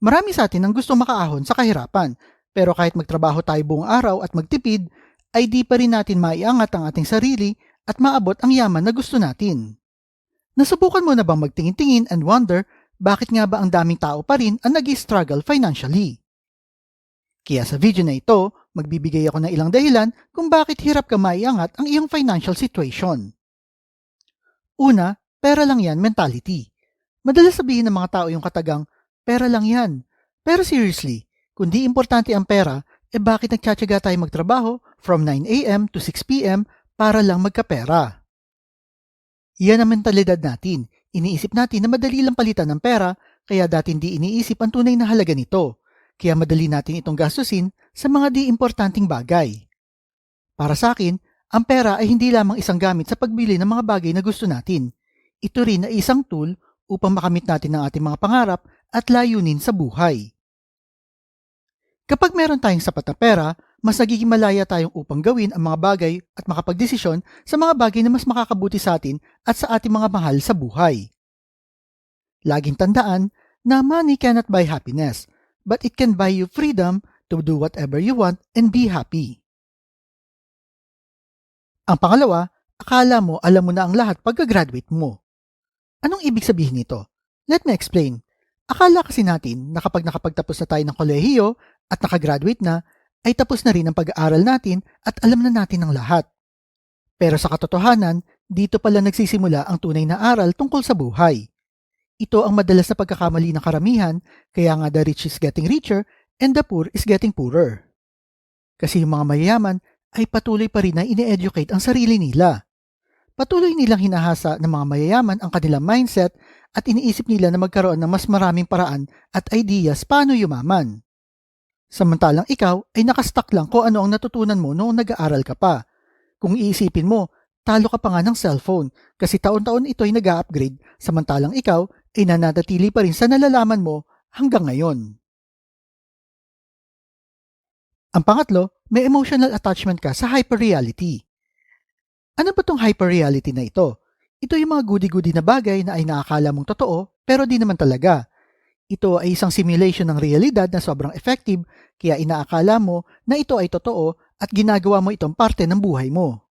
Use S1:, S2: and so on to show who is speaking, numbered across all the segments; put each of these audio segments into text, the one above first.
S1: Marami sa atin ang gustong makaahon sa kahirapan, pero kahit magtrabaho tayo buong araw at magtipid, ay di pa rin natin maiangat ang ating sarili at maabot ang yaman na gusto natin. Nasubukan mo na bang magtingin-tingin and wonder bakit nga ba ang daming tao pa rin ang nag-struggle financially? Kaya sa video na ito, magbibigay ako ng ilang dahilan kung bakit hirap ka maiangat ang iyong financial situation. Una, pera lang yan mentality. Madalas sabihin ng mga tao yung katagang, pera lang yan. Pero seriously, kung di importante ang pera, bakit nagtsatsaga tayo magtrabaho from 9 a.m. to 6 p.m. para lang magkapera? Yan ang mentalidad natin. Iniisip natin na madali lang palitan ng pera, kaya dati hindi iniisip ang tunay na halaga nito. Kaya madali natin itong gastusin sa mga di importanteng bagay. Para sa akin, ang pera ay hindi lamang isang gamit sa pagbili ng mga bagay na gusto natin. Ito rin ay isang tool upang makamit natin ang ating mga pangarap at layunin sa buhay. Kapag meron tayong sapat na pera, mas nagiging malaya tayong upang gawin ang mga bagay at makapagdesisyon sa mga bagay na mas makakabuti sa atin at sa ating mga mahal sa buhay. Laging tandaan na money cannot buy happiness, but it can buy you freedom to do whatever you want and be happy. Ang pangalawa, akala mo alam mo na ang lahat pagka-graduate mo. Anong ibig sabihin nito? Let me explain. Akala kasi natin na kapag nakapagtapos na tayo ng kolehiyo at nakagraduate na, ay tapos na rin ang pag-aaral natin at alam na natin ang lahat. Pero sa katotohanan, dito pala nagsisimula ang tunay na aral tungkol sa buhay. Ito ang madalas na pagkakamali ng karamihan, kaya nga the rich is getting richer and the poor is getting poorer. Kasi yung mga mayayaman ay patuloy pa rin na ine-educate ang sarili nila. Patuloy nilang hinahasa ng mga mayayaman ang kanilang mindset at iniisip nila na magkaroon ng mas maraming paraan at ideas paano yumaman. Samantalang ikaw ay nakastuck lang kung ano ang natutunan mo noong nag-aaral ka pa. Kung iisipin mo, talo ka pa nga ng cellphone kasi taon-taon ito ay nag-upgrade samantalang ikaw ay nananatili pa rin sa nalalaman mo hanggang ngayon. Ang pangatlo, may emotional attachment ka sa hyperreality. Ano ba tong hyperreality na ito? Ito yung mga goody-goody na bagay na ay naakala mong totoo pero di naman talaga. Ito ay isang simulation ng realidad na sobrang effective kaya inaakala mo na ito ay totoo at ginagawa mo itong parte ng buhay mo.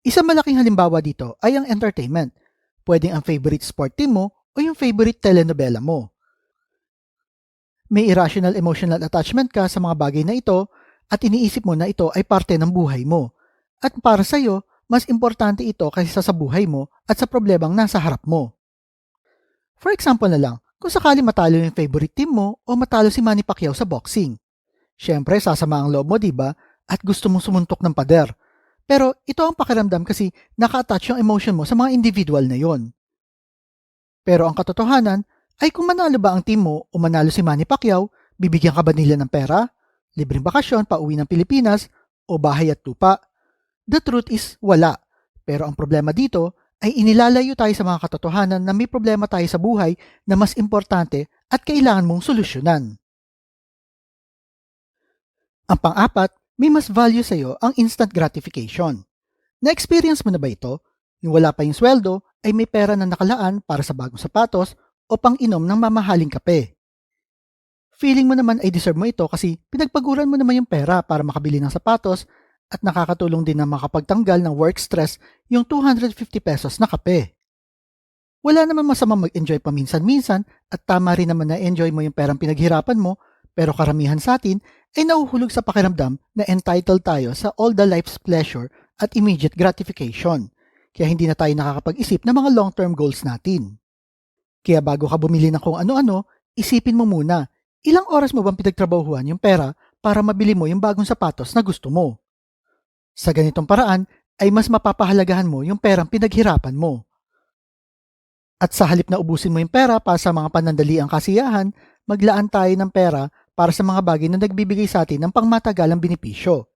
S1: Isang malaking halimbawa dito ay ang entertainment. Pwedeng ang favorite sport team mo o yung favorite telenovela mo. May irrational emotional attachment ka sa mga bagay na ito at iniisip mo na ito ay parte ng buhay mo. At para sa iyo, mas importante ito kaysa sa buhay mo at sa problemang nasa harap mo. For example na lang, kung sakali matalo yung favorite team mo o matalo si Manny Pacquiao sa boxing. Syempre, sasama ang loob mo, diba? At gusto mong sumuntok ng pader. Pero ito ang pakiramdam kasi naka-attach yung emotion mo sa mga individual na yon. Pero ang katotohanan ay kung manalo ba ang team mo o manalo si Manny Pacquiao, bibigyan ka ba nila ng pera, libreng bakasyon pauwi ng Pilipinas o bahay at tupa? The truth is wala. Pero ang problema dito ay inilalayo tayo sa mga katotohanan na may problema tayo sa buhay na mas importante at kailangan mong solusyonan. Ang pang-apat, may mas value sa iyo ang instant gratification. Na-experience mo na ba ito? Yung wala pa yung sweldo ay may pera na nakalaan para sa bagong sapatos o pang-inom ng mamahaling kape. Feeling mo naman ay deserve mo ito kasi pinagpaguran mo naman yung pera para makabili ng sapatos at nakakatulong din na makapagtanggal ng work stress yung 250 pesos na kape. Wala naman masama mag-enjoy paminsan-minsan at tama rin naman na enjoy mo yung perang pinaghirapan mo, pero karamihan sa atin ay nauhulog sa pakiramdam na entitled tayo sa all the life's pleasure at immediate gratification. Kaya hindi na tayo nakakapag-isip ng mga long-term goals natin. Kaya bago ka bumili ng kung ano-ano, isipin mo muna, ilang oras mo bang pinagtrabahuhan yung pera para mabili mo yung bagong sapatos na gusto mo? Sa ganitong paraan ay mas mapapahalagahan mo yung perang pinaghirapan mo. At sa halip na ubusin mo yung pera para sa mga panandaliang kasiyahan, maglaan tayo ng pera para sa mga bagay na nagbibigay sa atin ng pangmatagalang benepisyo.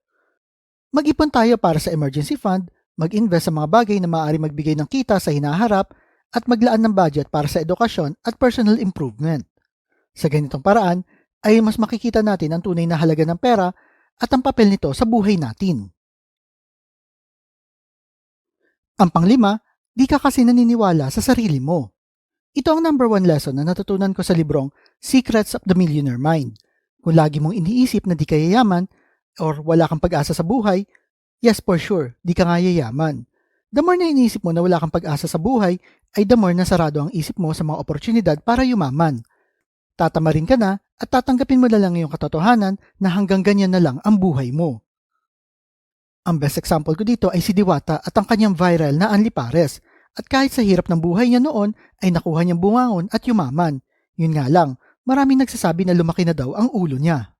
S1: Mag-ipon tayo para sa emergency fund, mag-invest sa mga bagay na maaari magbigay ng kita sa hinaharap, at maglaan ng budget para sa edukasyon at personal improvement. Sa ganitong paraan ay mas makikita natin ang tunay na halaga ng pera at ang papel nito sa buhay natin. Ang panglima, di ka kasi naniniwala sa sarili mo. Ito ang number one lesson na natutunan ko sa librong Secrets of the Millionaire Mind. Kung lagi mong iniisip na di ka yayaman or wala kang pag-asa sa buhay, yes, for sure, di ka nga yayaman. The more na iniisip mo na wala kang pag-asa sa buhay, ay the more na sarado ang isip mo sa mga oportunidad para yumaman. Tatamarin ka na at tatanggapin mo na lang yung katotohanan na hanggang ganyan na lang ang buhay mo. Ang best example ko dito ay si Diwata at ang kanyang viral na Anli Pares. At kahit sa hirap ng buhay niya noon ay nakuha niyang bumangon at yumaman. Yun nga lang, maraming nagsasabi na lumaki na daw ang ulo niya.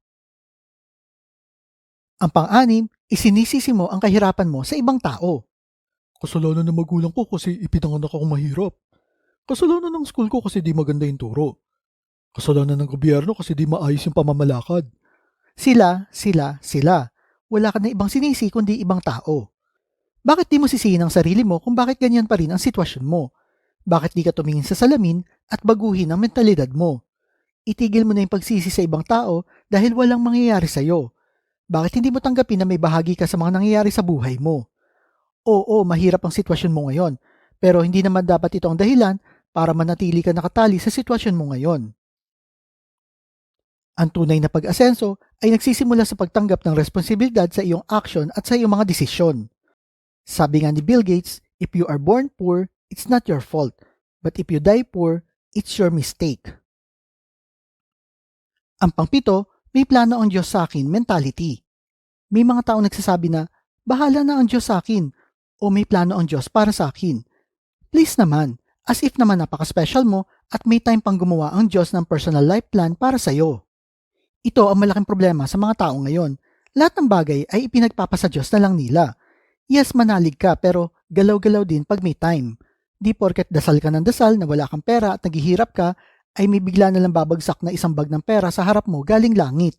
S1: Ang pang-anim, isinisisi mo ang kahirapan mo sa ibang tao.
S2: Kasalanan ng magulang ko kasi ipinanganak akong mahirap. Kasalanan ng school ko kasi di maganda yung turo. Kasalanan ng gobyerno kasi di maayos yung pamamalakad.
S1: Sila. Wala ka na ibang sinisi kundi ibang tao. Bakit di mo sisihin ang sarili mo kung bakit ganyan pa rin ang sitwasyon mo? Bakit di ka tumingin sa salamin at baguhin ang mentalidad mo? Itigil mo na yung pagsisi sa ibang tao dahil walang mangyayari sa'yo. Bakit hindi mo tanggapin na may bahagi ka sa mga nangyayari sa buhay mo? Oo, mahirap ang sitwasyon mo ngayon, pero hindi naman dapat ito ang dahilan para manatili ka nakatali sa sitwasyon mo ngayon. Ang tunay na pag-asenso ay nagsisimula sa pagtanggap ng responsibilidad sa iyong action at sa iyong mga desisyon. Sabi nga ni Bill Gates, if you are born poor, it's not your fault. But if you die poor, it's your mistake. Ang pangpito, may plano ang Diyos sa akin mentality. May mga taong nagsasabi na, bahala na ang Diyos sa akin o may plano ang Diyos para sa akin. Please naman, as if naman napaka-special mo at may time pang gumawa ang Diyos ng personal life plan para sa'yo. Ito ang malaking problema sa mga tao ngayon. Lahat ng bagay ay ipinagpapasa Diyos na lang nila. Yes, manalig ka pero galaw-galaw din pag may time. Di porket dasal ka ng dasal na wala kang pera at naghihirap ka, ay may bigla na lang babagsak na isang bag ng pera sa harap mo galing langit.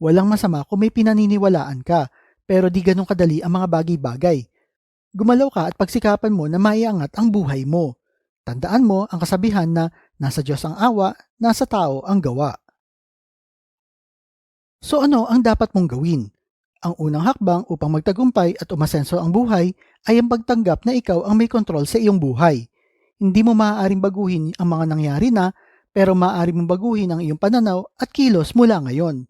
S1: Walang masama kung may pinaniniwalaan ka, pero di ganun kadali ang mga bagay-bagay. Gumalaw ka at pagsikapan mo na maiangat ang buhay mo. Tandaan mo ang kasabihan na nasa Diyos ang awa, nasa tao ang gawa. So ano ang dapat mong gawin? Ang unang hakbang upang magtagumpay at umasenso ang buhay ay ang pagtanggap na ikaw ang may kontrol sa iyong buhay. Hindi mo maaaring baguhin ang mga nangyari na, pero maaari mong baguhin ang iyong pananaw at kilos mula ngayon.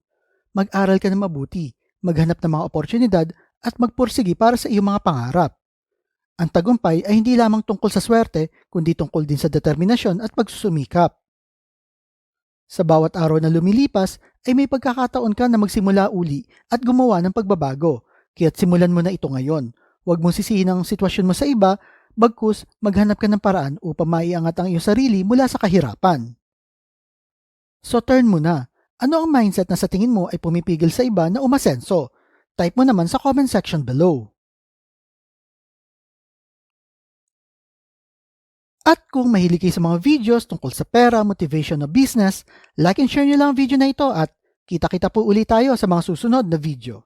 S1: Mag-aral ka na mabuti, maghanap ng mga oportunidad at magpursigi para sa iyong mga pangarap. Ang tagumpay ay hindi lamang tungkol sa swerte, kundi tungkol din sa determinasyon at pagsusumikap. Sa bawat araw na lumilipas ay may pagkakataon ka na magsimula uli at gumawa ng pagbabago, kaya't simulan mo na ito ngayon. Huwag mong sisihin ang sitwasyon mo sa iba, bagkus maghanap ka ng paraan upang maiangat ang iyong sarili mula sa kahirapan. So turn mo na. Ano ang mindset na sa tingin mo ay pumipigil sa iba na umasenso? Type mo naman sa comment section below. At kung mahilig kayo sa mga videos tungkol sa pera, motivation o business, like and share nyo lang ang video na ito at kita-kita po ulit tayo sa mga susunod na video.